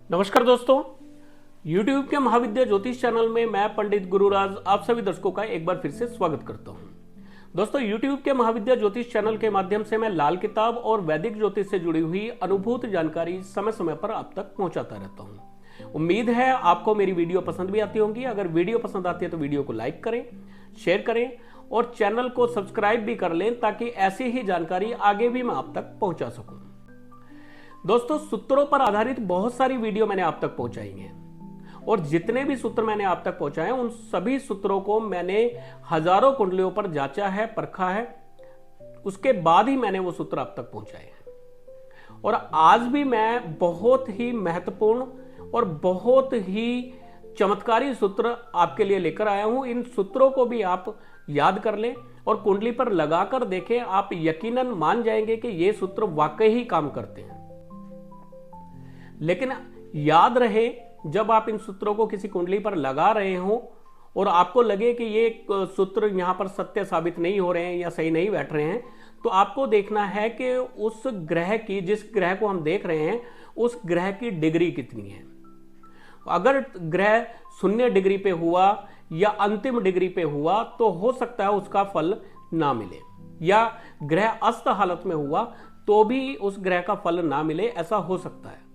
नमस्कार दोस्तों, YouTube के महाविद्या ज्योतिष चैनल में मैं पंडित गुरुराज आप सभी दर्शकों का एक बार फिर से स्वागत करता हूं। दोस्तों, YouTube के महाविद्या ज्योतिष चैनल के माध्यम से मैं लाल किताब और वैदिक ज्योतिष से जुड़ी हुई अनुभूत जानकारी समय समय पर आप तक पहुंचाता रहता हूं। उम्मीद है आपको मेरी वीडियो पसंद भी आती होंगी। अगर वीडियो पसंद आती है तो वीडियो को लाइक करें, शेयर करें और चैनल को सब्सक्राइब भी कर लें ताकि ऐसी ही जानकारी आगे भी मैं आप तक पहुंचा सकूं। दोस्तों, सूत्रों पर आधारित बहुत सारी वीडियो मैंने आप तक पहुंचाई हैं और जितने भी सूत्र मैंने आप तक पहुंचाए उन सभी सूत्रों को मैंने हजारों कुंडलियों पर जांचा है, परखा है, उसके बाद ही मैंने वो सूत्र आप तक पहुंचाए हैं। और आज भी मैं बहुत ही महत्वपूर्ण और बहुत ही चमत्कारी सूत्र आपके लिए लेकर आया हूं। इन सूत्रों को भी आप याद कर लें और कुंडली पर लगाकर देखें। आप यकीनन मान जाएंगे कि ये सूत्र वाकई ही काम करते हैं। लेकिन याद रहे, जब आप इन सूत्रों को किसी कुंडली पर लगा रहे हो और आपको लगे कि ये सूत्र यहां पर सत्य साबित नहीं हो रहे हैं या सही नहीं बैठ रहे हैं, तो आपको देखना है कि उस ग्रह की, जिस ग्रह को हम देख रहे हैं, उस ग्रह की डिग्री कितनी है। अगर ग्रह 0 डिग्री पे हुआ या अंतिम डिग्री पे हुआ तो हो सकता है उसका फल ना मिले, या ग्रह अस्त हालत में हुआ तो भी उस ग्रह का फल ना मिले, ऐसा हो सकता है।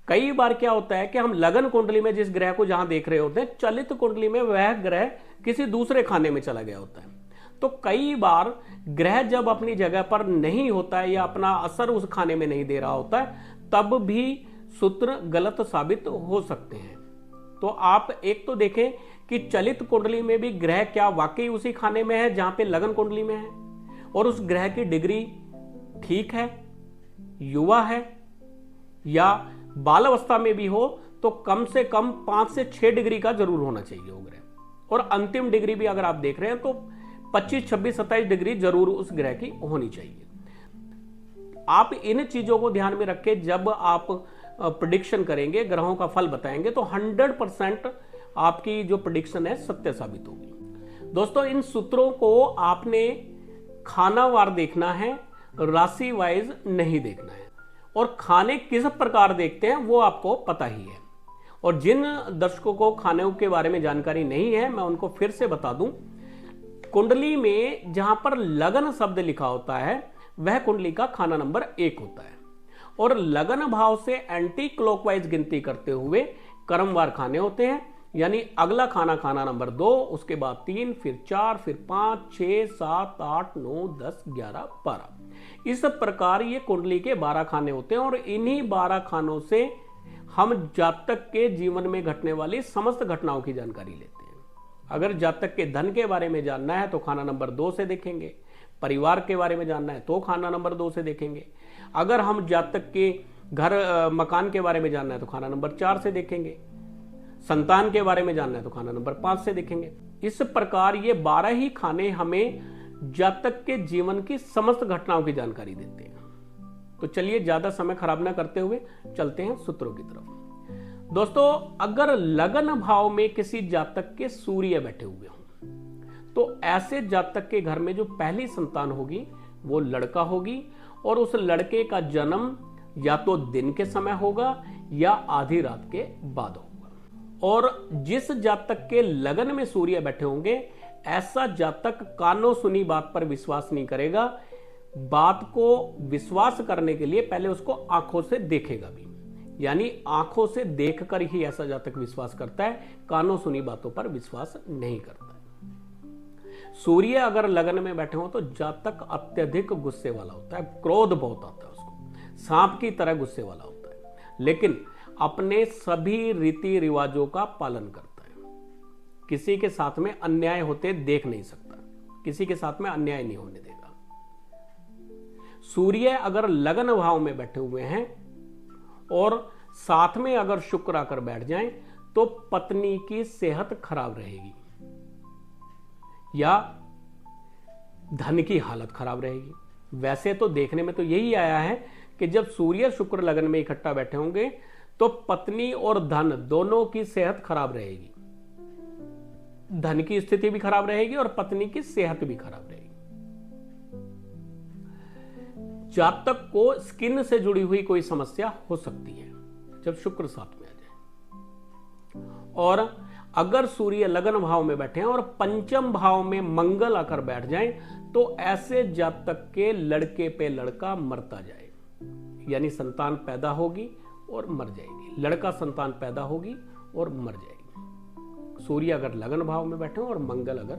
कई बार क्या होता है कि हम लगन कुंडली में जिस ग्रह को जहां देख रहे होते हैं, चलित कुंडली में वह ग्रह किसी दूसरे खाने में चला गया होता है। तो कई बार ग्रह जब अपनी जगह पर नहीं होता है या अपना असर उस खाने में नहीं दे रहा होता है, तब भी सूत्र गलत साबित हो सकते हैं। तो आप एक तो देखें कि चलित कुंडली में भी ग्रह क्या वाकई उसी खाने में है जहां पे लगन कुंडली में है, और उस ग्रह की डिग्री ठीक है, युवा है या बाल अवस्था में भी हो तो कम से कम 5 से 6 डिग्री का जरूर होना चाहिए वो ग्रह। और अंतिम डिग्री भी अगर आप देख रहे हैं तो 25, 26, 27 डिग्री जरूर उस ग्रह की होनी चाहिए। आप इन चीजों को ध्यान में रखें जब आप प्रेडिक्शन करेंगे, ग्रहों का फल बताएंगे, तो 100% आपकी जो प्रेडिक्शन है सत्य साबित होगी। दोस्तों, इन सूत्रों को आपने खानावार देखना है, राशि वाइज नहीं देखना है। और खाने किस प्रकार देखते हैं वो आपको पता ही है। और जिन दर्शकों को खाने के बारे में जानकारी नहीं है, मैं उनको फिर से बता दूं, कुंडली में जहां पर लगन शब्द लिखा होता है वह कुंडली का खाना नंबर 1 होता है। और लगन भाव से एंटी क्लॉकवाइज गिनती करते हुए क्रमवार खाने होते हैं, यानी अगला खाना नंबर 2, उसके बाद 3, फिर 4, फिर 5, 6, 7, 8, 9, 10, 11, 12। इस प्रकार ये कुंडली के 12 खाने होते हैं और इन्हीं 12 खानों से हम जातक के जीवन में घटने वाली समस्त घटनाओं की जानकारी लेते हैं। अगर जातक के धन के बारे में जानना है तो खाना नंबर 2 से देखेंगे, परिवार के बारे में जानना है तो खाना नंबर 2 से देखेंगे, अगर हम जातक के घर मकान के बारे में जानना है तो खाना नंबर 4 से देखेंगे, संतान के बारे में जानना है तो खाना नंबर 5 से देखेंगे। इस प्रकार ये 12 ही खाने हमें जातक के जीवन की समस्त घटनाओं की जानकारी देते हैं। तो चलिए ज्यादा समय खराब ना करते हुए चलते हैं सूत्रों की तरफ। दोस्तों, अगर लगन भाव में किसी जातक के सूर्य बैठे हुए हों तो ऐसे जातक के घर में जो पहली संतान होगी वो लड़का होगी, और उस लड़के का जन्म या तो दिन के समय होगा या आधी रात के बाद होगा। और जिस जातक के लगन में सूर्य बैठे होंगे ऐसा जातक कानों सुनी बात पर विश्वास नहीं करेगा। बात को विश्वास करने के लिए पहले उसको आंखों से देखेगा भी, यानी आंखों से देखकर ही ऐसा जातक विश्वास करता है, कानों सुनी बातों पर विश्वास नहीं करता है। सूर्य अगर लगन में बैठे हो तो जातक अत्यधिक गुस्से वाला होता है, क्रोध बहुत आता है उसको, सांप की तरह गुस्से वाला होता है, लेकिन अपने सभी रीति रिवाजों का पालन करता है। किसी के साथ में अन्याय होते देख नहीं सकता, किसी के साथ में अन्याय नहीं होने देगा। सूर्य अगर लगन भाव में बैठे हुए हैं और साथ में अगर शुक्र आकर बैठ जाएं तो पत्नी की सेहत खराब रहेगी या धन की हालत खराब रहेगी। वैसे तो देखने में तो यही आया है कि जब सूर्य शुक्र लगन में इकट्ठा बैठे होंगे तो पत्नी और धन दोनों की सेहत खराब रहेगी, धन की स्थिति भी खराब रहेगी और पत्नी की सेहत भी खराब रहेगी। जातक को स्किन से जुड़ी हुई कोई समस्या हो सकती है, जब शुक्र साथ में आ जाए। और अगर सूर्य लगन भाव में बैठे हैं और पंचम भाव में मंगल आकर बैठ जाएं, तो ऐसे जातक के लड़के पे लड़का मरता जाए, यानी संतान पैदा होगी और मर जाएगी, लड़का संतान पैदा होगी और मर जाएगी। सूर्य अगर लगन भाव में बैठे हो और मंगल अगर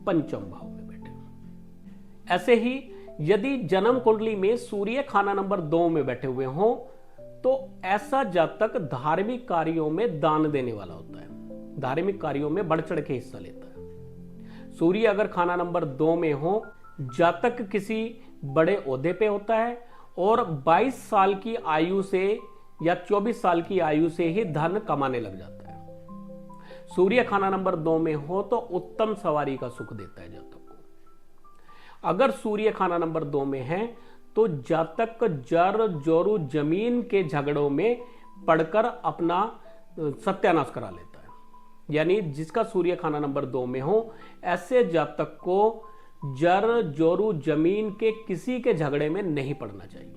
पंचम भाव में बैठे हो। ऐसे ही यदि जन्म कुंडली में सूर्य खाना नंबर 2 में बैठे हुए हो, तो ऐसा जातक धार्मिक कार्यों में दान देने वाला होता है, धार्मिक कार्यों में बढ़ चढ़ के हिस्सा लेता है। सूर्य अगर खाना नंबर 2 में हो, जातक किसी बड़े ओहदे पे होता है और 22 साल की आयु से या 24 साल की आयु से ही धन कमाने लग जाता है। सूर्य खाना नंबर 2 में हो तो उत्तम सवारी का सुख देता है जातक को। अगर सूर्य खाना नंबर 2 में है तो जातक जर जोरू जमीन के झगड़ों में पड़कर अपना सत्यानाश करा लेता है। यानी जिसका सूर्य खाना नंबर 2 में हो, ऐसे जातक को जर जोरू जमीन के किसी के झगड़े में नहीं पड़ना चाहिए।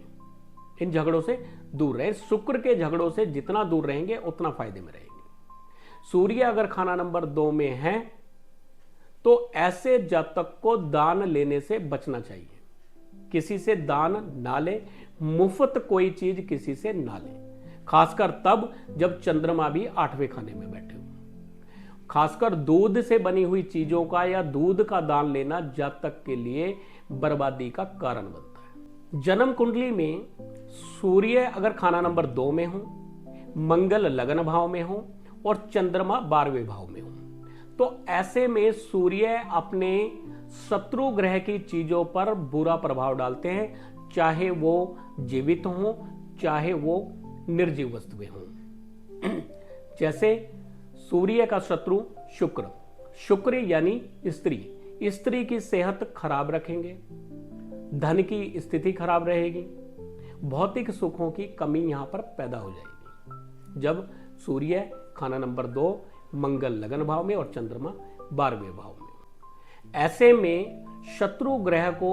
इन झगड़ों से दूर रहे। शुक्र के झगड़ों से जितना दूर रहेंगे उतना फायदे में रहेंगे। सूर्य अगर खाना नंबर 2 में है तो ऐसे जातक को दान लेने से बचना चाहिए। किसी से दान ना ले, मुफ्त कोई चीज किसी से ना ले, खासकर तब जब चंद्रमा भी 8वें खाने में बैठे हो। खासकर दूध से बनी हुई चीजों का या दूध का दान लेना जातक के लिए बर्बादी का कारण बनता है। जन्म कुंडली में सूर्य अगर खाना नंबर 2 में हो, मंगल लगन भाव में हो और चंद्रमा 12वें भाव में हो, तो ऐसे में सूर्य अपने शत्रु ग्रह की चीजों पर बुरा प्रभाव डालते हैं, चाहे वो जीवित हो चाहे वो निर्जीव वस्तुएं हों। जैसे सूर्य का शत्रु शुक्र, शुक्र यानी स्त्री, स्त्री की सेहत खराब रखेंगे, धन की स्थिति खराब रहेगी, भौतिक सुखों की कमी यहां पर पैदा हो जाएगी जब सूर्य खाना नंबर 2 मंगल लगन भाव में और चंद्रमा 12वें भाव में। ऐसे में शत्रु ग्रह को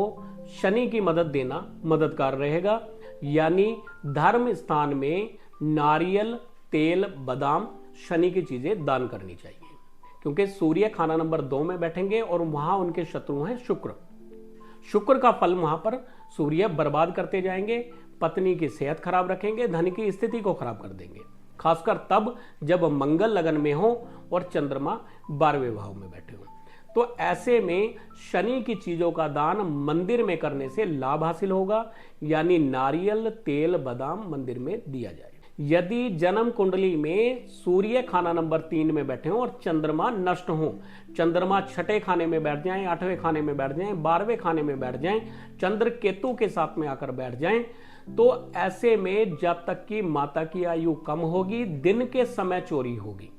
शनि की मदद देना मददगार रहेगा। यानी धर्म स्थान में नारियल, तेल, बादाम, शनि की चीजें दान करनी चाहिए, क्योंकि सूर्य खाना नंबर 2 में बैठेंगे और वहां उनके शत्रु हैं शुक्र। शुक्र का फल वहां पर सूर्य बर्बाद करते जाएंगे, पत्नी की सेहत खराब रखेंगे, धन की स्थिति को खराब कर देंगे, खासकर तब जब मंगल लगन में हो और चंद्रमा 12वें भाव में बैठे हो। तो ऐसे में शनि की चीजों का दान मंदिर में करने से लाभ हासिल होगा, यानी नारियल, तेल, बादाम मंदिर में दिया जाए। यदि जन्म कुंडली में सूर्य खाना नंबर 3 में बैठे हो और चंद्रमा नष्ट हो, चंद्रमा 6ठे खाने में बैठ जाएं, 8वें खाने में बैठ जाएं, 12वें खाने में बैठ जाएं, चंद्र केतु के साथ में आकर बैठ जाएं, तो ऐसे में जातक की माता की आयु कम होगी, दिन के समय चोरी होगी।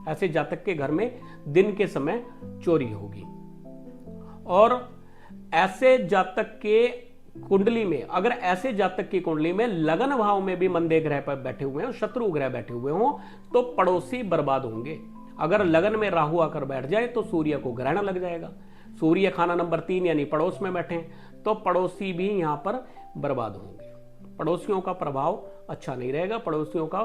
ऐसे जातक के घर में दिन के समय चोरी होगी। और ऐसे जातक के कुंडली में, अगर ऐसे जातक की कुंडली में लगन भाव में भी मंदे ग्रह पर बैठे हुए हो, शत्रु ग्रह बैठे हुए हो, तो पड़ोसी बर्बाद होंगे। अगर लगन में राहु आकर बैठ जाए तो सूर्य को ग्रहण लग जाएगा। सूर्य खाना नंबर 3 यानी पड़ोस में बैठे तो पड़ोसी भी यहां पर बर्बाद होंगे। पड़ोसियों का प्रभाव अच्छा नहीं रहेगा, पड़ोसियों का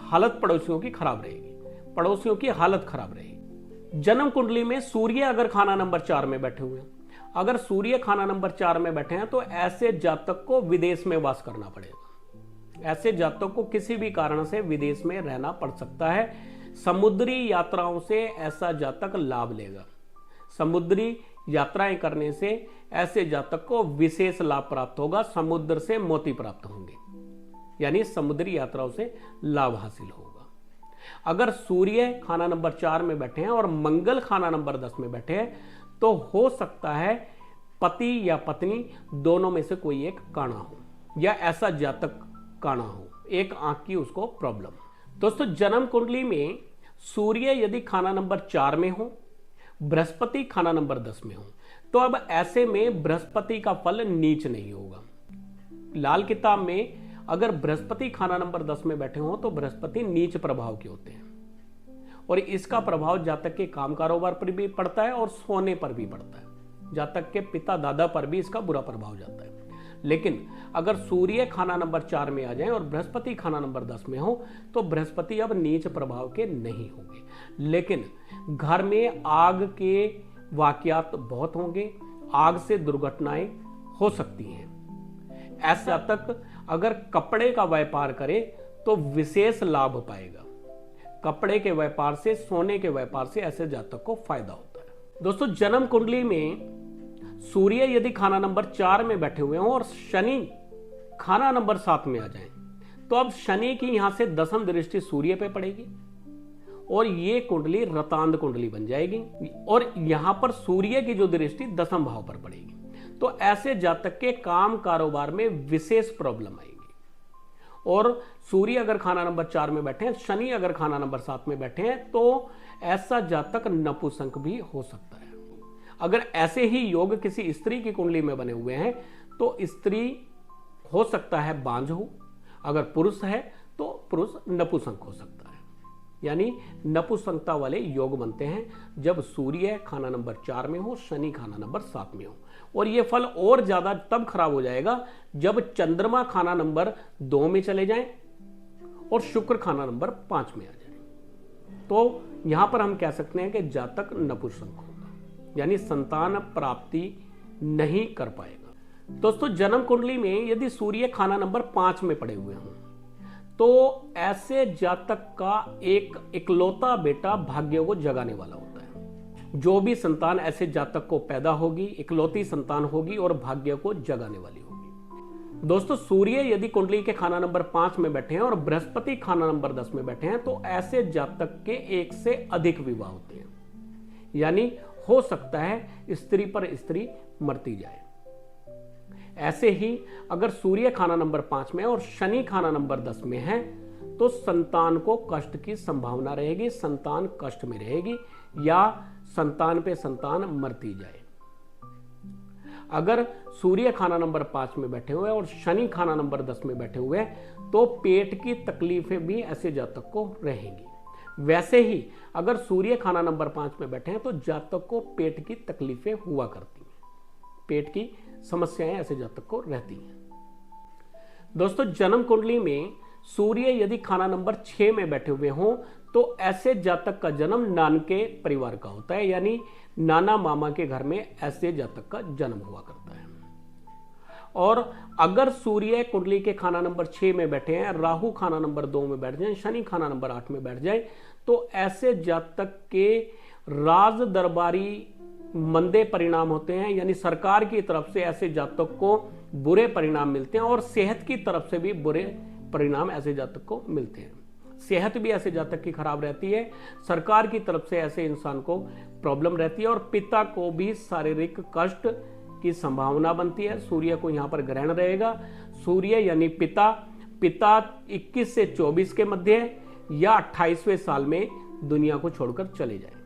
हालत पड़ोसियों की खराब रहेगी, पड़ोसियों की हालत खराब रहेगी। जन्म कुंडली में सूर्य अगर खाना नंबर 4 में बैठे हुए हैं, अगर सूर्य खाना नंबर 4 में बैठे हैं तो ऐसे जातक को विदेश में वास करना पड़ेगा। ऐसे जातक को किसी भी कारण से विदेश में रहना पड़ सकता है। समुद्री यात्राओं से ऐसा जातक लाभ लेगा। समुद्री यात्राएं करने से ऐसे जातक को विशेष लाभ प्राप्त होगा, समुद्र से मोती प्राप्त होंगे, यानी समुद्री यात्राओं से लाभ हासिल होगा। अगर सूर्य खाना नंबर 4 में बैठे हैं और मंगल खाना नंबर 10 में बैठे हैं तो हो सकता है पति या पत्नी दोनों में से कोई एक काणा हो, या ऐसा जातक काणा हो, एक आंख की उसको प्रॉब्लम। दोस्तों, जन्म कुंडली में सूर्य यदि खाना नंबर 4 में हो, बृहस्पति खाना नंबर 10 में हो, तो अब ऐसे में बृहस्पति का फल नीच नहीं होगा। लाल किताब में अगर बृहस्पति खाना नंबर 10 में बैठे हो तो बृहस्पति नीच प्रभाव के होते हैं और इसका प्रभाव जातक के काम कारोबार पर भी पड़ता है और सोने पर भी पड़ता है। जातक के पिता दादा पर भी इसका बुरा प्रभाव जाता है। लेकिन अगर सूर्य खाना नंबर 4 में आ जाए और बृहस्पति खाना नंबर 10 में हो तो बृहस्पति अब नीच प्रभाव के नहीं होंगे, लेकिन घर में आग के वाकयात बहुत होंगे, आग से दुर्घटनाएं हो सकती हैं। ऐसे जातक अगर कपड़े का व्यापार करे तो विशेष लाभ पाएगा। कपड़े के व्यापार से, सोने के व्यापार से ऐसे जातक को फायदा होता है। दोस्तों, जन्म कुंडली में सूर्य यदि खाना नंबर 4 में बैठे हुए हों और शनि खाना नंबर 7 में आ जाए तो अब शनि की यहां से दसम दृष्टि सूर्य पे पड़ेगी और ये कुंडली रतांध कुंडली बन जाएगी और यहां पर सूर्य की जो दृष्टि दसम भाव पर पड़ेगी। तो ऐसे जातक के काम कारोबार में विशेष प्रॉब्लम आएगी। और सूर्य अगर खाना नंबर 4 में बैठे हैं, शनि अगर खाना नंबर 7 में बैठे हैं तो ऐसा जातक नपुंसक भी हो सकता है। अगर ऐसे ही योग किसी स्त्री की कुंडली में बने हुए हैं तो स्त्री हो सकता है बांझ हो, अगर पुरुष है तो पुरुष नपुंसक हो सकता है। यानी नपुंसकता वाले योग बनते हैं जब सूर्य खाना नंबर 4 में हो, शनि खाना नंबर 7 में हो। और यह फल और ज्यादा तब खराब हो जाएगा जब चंद्रमा खाना नंबर 2 में चले जाएं और शुक्र खाना नंबर 5 में आ जाए। तो यहां पर हम कह सकते हैं कि जातक नपुंसक होगा, यानी संतान प्राप्ति नहीं कर पाएगा। दोस्तों, जन्म कुंडली में यदि सूर्य खाना नंबर 5 में पड़े हुए हों तो ऐसे जातक का एक इकलौता बेटा भाग्य को जगाने वाला होता है। जो भी संतान ऐसे जातक को पैदा होगी, इकलौती संतान होगी और भाग्य को जगाने वाली होगी। दोस्तों, सूर्य यदि कुंडली के खाना नंबर 5 में बैठे हैं और बृहस्पति खाना नंबर 10 में बैठे हैं तो ऐसे जातक के एक से अधिक विवाह होते हैं, यानी हो सकता है स्त्री पर स्त्री मरती जाए। ऐसे ही अगर सूर्य खाना नंबर 5 में और शनि खाना नंबर 10 में है तो संतान को कष्ट की संभावना रहेगी, संतान कष्ट में रहेगी या संतान पे संतान मरती जाए। अगर सूर्य खाना नंबर 5 में बैठे हुए और शनि खाना नंबर 10 में बैठे हुए तो पेट की तकलीफें भी ऐसे जातक को रहेंगी। वैसे ही अगर सूर्य खाना नंबर 5 में बैठे हैं तो जातक को पेट की तकलीफें हुआ करती हैं, पेट की समस्याएं ऐसे जातक को रहती हैं। दोस्तों, जन्म कुंडली में सूर्य यदि खाना नंबर 6 में बैठे हुए हों तो ऐसे जातक का जन्म नानके परिवार का होता है, यानी नाना मामा के घर में ऐसे जातक का जन्म हुआ करता है। और अगर सूर्य कुंडली के खाना नंबर 6 में बैठे हैं, राहु खाना नंबर 2 में बैठ जाए, शनि खाना नंबर 8 में बैठ जाए तो ऐसे जातक के राज दरबारी मंदे परिणाम होते हैं, यानी सरकार की तरफ से ऐसे जातक को बुरे परिणाम मिलते हैं और सेहत की तरफ से भी बुरे परिणाम ऐसे जातक को मिलते हैं। सेहत भी ऐसे जातक की खराब रहती है, सरकार की तरफ से ऐसे इंसान को प्रॉब्लम रहती है और पिता को भी शारीरिक कष्ट की संभावना बनती है। सूर्य को यहां पर ग्रहण रहेगा। सूर्य यानी पिता 21 से 24 के मध्य या 28वें साल में दुनिया को छोड़कर चले जाए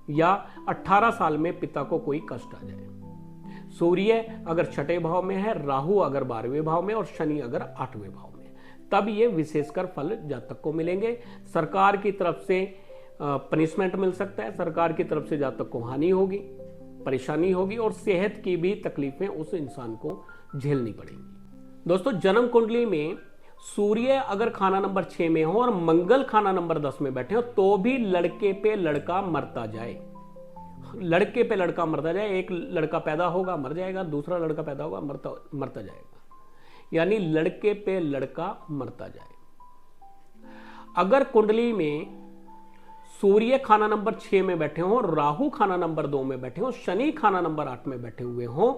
या 18 साल में पिता को कोई कष्ट आ जाए। सूर्य अगर 6ठे भाव में है, राहु अगर 12वें भाव में और शनि अगर 8वें भाव में, तब ये विशेषकर फल जातक को मिलेंगे। सरकार की तरफ से पनिशमेंट मिल सकता है, सरकार की तरफ से जातक को हानि होगी, परेशानी होगी और सेहत की भी तकलीफें उस इंसान को झेलनी पड़ेंगी। दोस्तों, जन्म कुंडली में सूर्य अगर खाना नंबर 6 में हो और मंगल खाना नंबर 10 में बैठे हो तो भी लड़के पे लड़का मरता जाए, लड़के पे लड़का मरता जाए। एक लड़का पैदा होगा मर जाएगा, दूसरा लड़का पैदा होगा मरता जाएगा, यानी लड़के पे लड़का मरता जाए। अगर कुंडली में सूर्य खाना नंबर 6 में बैठे हो, राहु खाना नंबर 2 में बैठे हो, शनि खाना नंबर 8 में बैठे हुए हो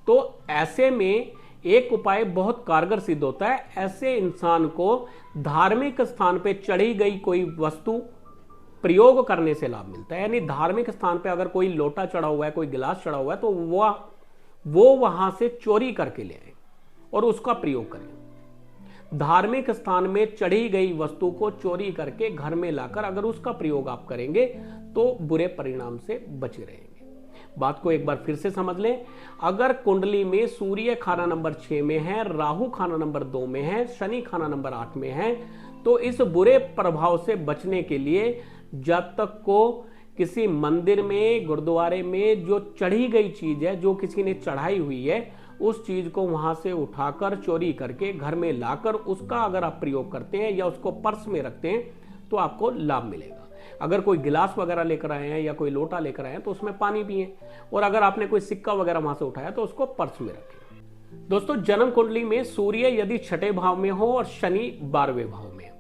तो ऐसे में एक उपाय बहुत कारगर सिद्ध होता है। ऐसे इंसान को धार्मिक स्थान पे चढ़ी गई कोई वस्तु प्रयोग करने से लाभ मिलता है, यानी धार्मिक स्थान पे अगर कोई लोटा चढ़ा हुआ है, कोई गिलास चढ़ा हुआ है तो वो वहां से चोरी करके ले आए और उसका प्रयोग करें। धार्मिक स्थान में चढ़ी गई वस्तु को चोरी करके घर में लाकर अगर उसका प्रयोग आप करेंगे तो बुरे परिणाम से बचे रहेंगे। बात को एक बार फिर से समझ लें। अगर कुंडली में सूर्य खाना नंबर 6 में है, राहु खाना नंबर 2 में है, शनि खाना नंबर 8 में है तो इस बुरे प्रभाव से बचने के लिए जातक को किसी मंदिर में, गुरुद्वारे में जो चढ़ी गई चीज है, जो किसी ने चढ़ाई हुई है, उस चीज को वहां से उठाकर चोरी करके घर में लाकर उसका अगर आप प्रयोग करते हैं या उसको पर्स में रखते हैं तो आपको लाभ मिलेगा। अगर कोई गिलास वगैरह लेकर आए हैं या कोई लोटा लेकर आए हैं तो उसमें पानी पिए, और अगर आपने कोई सिक्का वगैरह वहां से उठाया तो उसको पर्स में रखें। दोस्तों, जन्म कुंडली में सूर्य यदि छठे भाव में हो और शनि 12वें भाव में,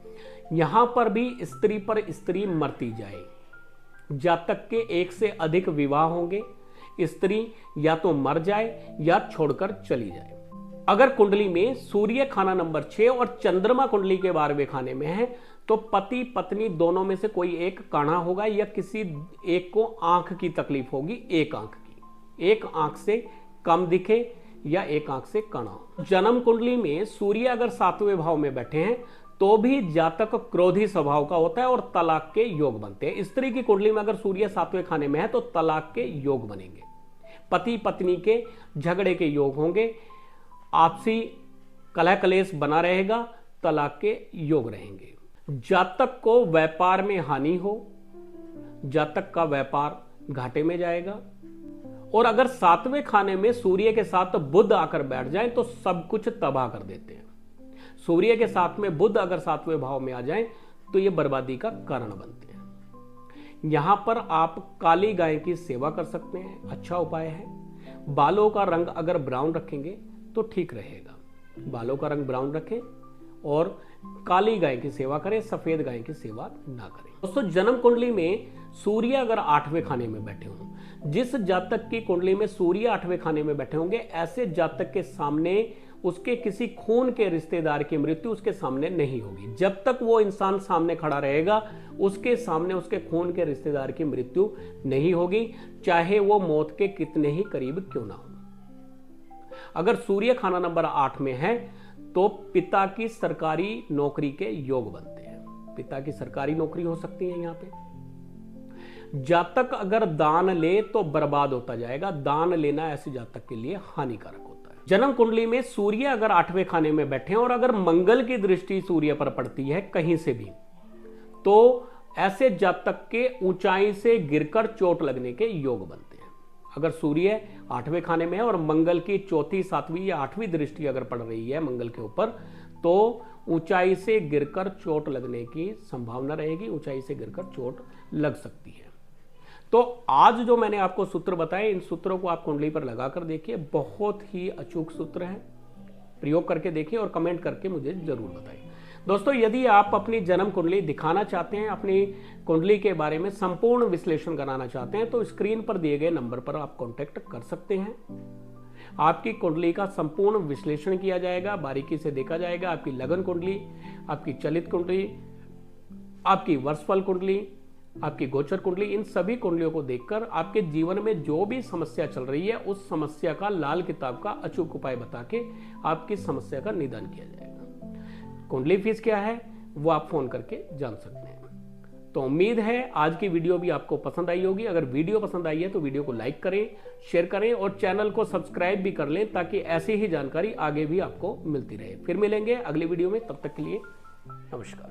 यहां पर भी स्त्री पर स्त्री मरती जाए, जातक के एक से अधिक विवाह होंगे, स्त्री या तो मर जाए या छोड़कर चली जाए। अगर कुंडली में सूर्य खाना नंबर 6 और चंद्रमा कुंडली के 12वें खाने में है तो पति पत्नी दोनों में से कोई एक काढ़ा होगा या किसी एक को आंख की तकलीफ होगी, एक आंख की, एक आंख से कम दिखे या एक आंख से काढ़ा हो। जन्म कुंडली में सूर्य अगर 7वें भाव में बैठे हैं तो भी जातक क्रोधी स्वभाव का होता है और तलाक के योग बनते हैं। स्त्री की कुंडली में अगर सूर्य 7वें खाने में है तो तलाक के योग बनेंगे, पति पत्नी के झगड़े के योग होंगे, आपसी कलह कलेश बना रहेगा, तलाक के योग रहेंगे। जातक को व्यापार में हानि हो, जातक का व्यापार घाटे में जाएगा, और अगर 7वें खाने में सूर्य के साथ बुध आकर बैठ जाए तो सब कुछ तबाह कर देते हैं। सूर्य के साथ में बुध अगर 7वें भाव में आ जाए तो ये बर्बादी का कारण बनते हैं। यहां पर आप काली गाय की सेवा कर सकते हैं, अच्छा उपाय है। बालों का रंग अगर ब्राउन रखेंगे तो ठीक रहेगा, बालों का रंग ब्राउन रखें और काली गाय की सेवा करें, सफेद गाय की सेवा ना करें। दोस्तों, जन्म कुंडली में सूर्य अगर 8वें खाने में बैठे हों, जिस जातक की कुंडली में सूर्य 8वें खाने में बैठे होंगे, ऐसे जातक के सामने उसके किसी खून के रिश्तेदार की मृत्यु उसके सामने नहीं होगी। जब तक वो इंसान सामने खड़ा रहेगा उसके सामने उसके खून के रिश्तेदार की मृत्यु नहीं होगी, चाहे वो मौत के कितने ही करीब क्यों ना हो। अगर सूर्य खाना नंबर 8 में है तो पिता की सरकारी नौकरी के योग बनते हैं, पिता की सरकारी नौकरी हो सकती है। यहां पे जातक अगर दान ले तो बर्बाद होता जाएगा, दान लेना ऐसे जातक के लिए हानिकारक होता है। जन्म कुंडली में सूर्य अगर 8वें खाने में बैठे और अगर मंगल की दृष्टि सूर्य पर पड़ती है कहीं से भी, तो ऐसे जातक के ऊंचाई से गिरकर चोट लगने के योग बनते हैं। अगर सूर्य 8वें खाने में है और मंगल की 4th, 7वीं या 8वीं दृष्टि अगर पड़ रही है मंगल के ऊपर, तो ऊंचाई से गिरकर चोट लगने की संभावना रहेगी, ऊंचाई से गिरकर चोट लग सकती है। तो आज जो मैंने आपको सूत्र बताए, इन सूत्रों को आप कुंडली पर लगाकर देखिए, बहुत ही अचूक सूत्र है, प्रयोग करके देखिए और कमेंट करके मुझे जरूर बताइए। दोस्तों, यदि आप अपनी जन्म कुंडली दिखाना चाहते हैं, अपनी कुंडली के बारे में संपूर्ण विश्लेषण कराना चाहते हैं, तो स्क्रीन पर दिए गए नंबर पर आप कांटेक्ट कर सकते हैं। आपकी कुंडली का संपूर्ण विश्लेषण किया जाएगा, बारीकी से देखा जाएगा। आपकी लगन कुंडली, आपकी चलित कुंडली, आपकी वर्षफल कुंडली, आपकी गोचर कुंडली, इन सभी कुंडलियों को देखकर आपके जीवन में जो भी समस्या चल रही है उस समस्या का लाल किताब का अचूक उपाय बता के आपकी समस्या का निदान किया जाएगा। कुंडली फीस क्या है वो आप फोन करके जान सकते हैं। तो उम्मीद है आज की वीडियो भी आपको पसंद आई होगी। अगर वीडियो पसंद आई है तो वीडियो को लाइक करें, शेयर करें और चैनल को सब्सक्राइब भी कर लें ताकि ऐसी ही जानकारी आगे भी आपको मिलती रहे। फिर मिलेंगे अगली वीडियो में, तब तक के लिए नमस्कार।